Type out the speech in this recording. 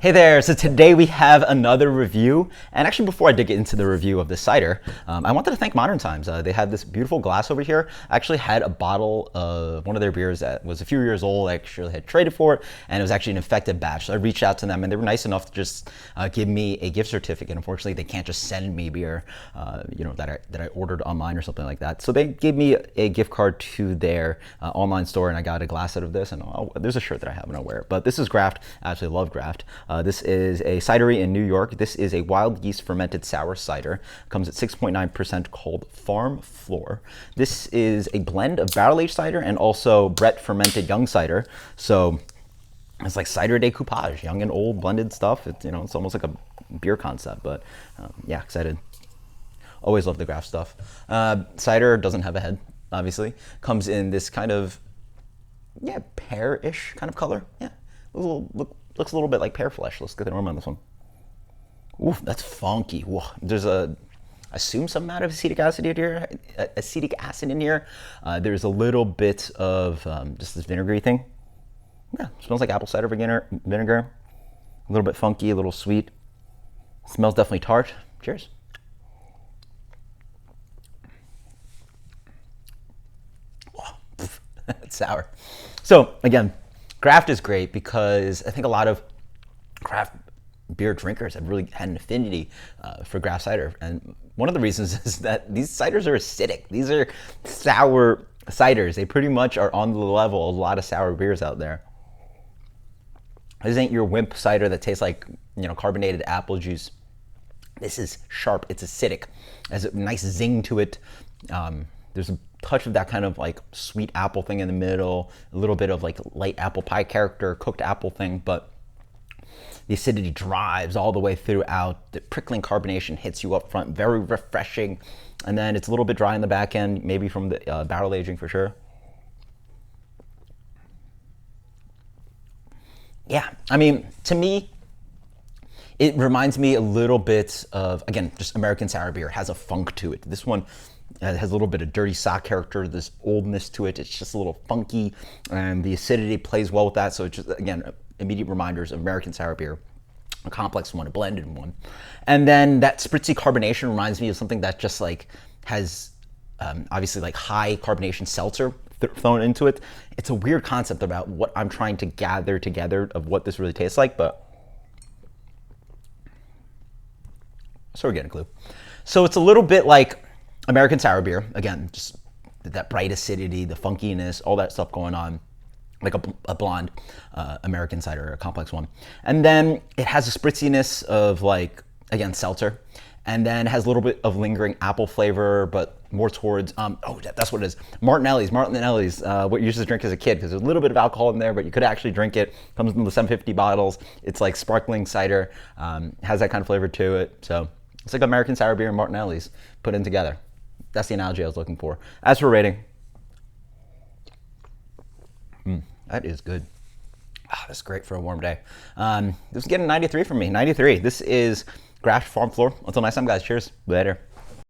Hey there, so today we have another review, and actually before I dig into the review of this cider, I wanted to thank Modern Times. They had this beautiful glass over here. I actually had a bottle of one of their beers that was a few years old. I actually had traded for it, and it was actually an infected batch. So I reached out to them, and they were nice enough to just give me a gift certificate. Unfortunately, they can't just send me beer, that I ordered online or something like that. So they gave me a gift card to their online store, and I got a glass out of this, and there's a shirt that I have, and I'll wear it. But this is Graft. I absolutely love Graft. This is a cidery in New York. This is a wild yeast fermented sour cider. Comes at 6.9% called Farm Flor. This is a blend of barrel-aged cider and also Brett fermented young cider. So it's like Cider De Coupage, young and old blended stuff. It's almost like a beer concept, but yeah, excited. Always love the Graft stuff. Cider doesn't have a head, obviously. Comes in this kind of, pear-ish kind of color. Yeah, looks a little bit like pear flesh. Let's get the aroma on this one. Oof, that's funky. Whoa. There's assume some amount of acetic acid in here. There's a little bit of just this vinegary thing. Yeah, smells like apple cider vinegar. A little bit funky, a little sweet. Smells definitely tart. Cheers. It's sour. So again, Graft is great because I think a lot of craft beer drinkers have really had an affinity for Graft cider. And one of the reasons is that these ciders are acidic. These are sour ciders. They pretty much are on the level of a lot of sour beers out there. This ain't your wimp cider that tastes like, carbonated apple juice. This is sharp. It's acidic. It has a nice zing to it. There's a touch of that kind of like sweet apple thing in the middle, a little bit of like light apple pie character, cooked apple thing, but the acidity drives all the way throughout. The prickling carbonation hits you up front, very refreshing. And then it's a little bit dry in the back end, maybe from the barrel aging for sure. Yeah, I mean, to me, it reminds me a little bit of, again, just American sour beer. It has a funk to it. This one has a little bit of dirty sock character, this oldness to it. It's just a little funky, and the acidity plays well with that. So it's just, again, immediate reminders of American sour beer, a complex one, a blended one. And then that spritzy carbonation reminds me of something that just like has obviously like high carbonation seltzer thrown into it. It's a weird concept about what I'm trying to gather together of what this really tastes like, but so we're getting a clue. So it's a little bit like American sour beer, again, just that bright acidity, the funkiness, all that stuff going on, like a blonde American cider, a complex one. And then it has a spritziness of like, again, seltzer, and then has a little bit of lingering apple flavor, but more towards, that's what it is, Martinelli's, what you used to drink as a kid, because there's a little bit of alcohol in there, but you could actually drink it. Comes in the 750 bottles. It's like sparkling cider, has that kind of flavor to it. So it's like American sour beer and Martinelli's put in together. That's the analogy I was looking for. As for rating, that is good. That's great for a warm day. This is getting 93 from me. 93. This is Graft Farm Flor. Until next time, guys. Cheers. Later.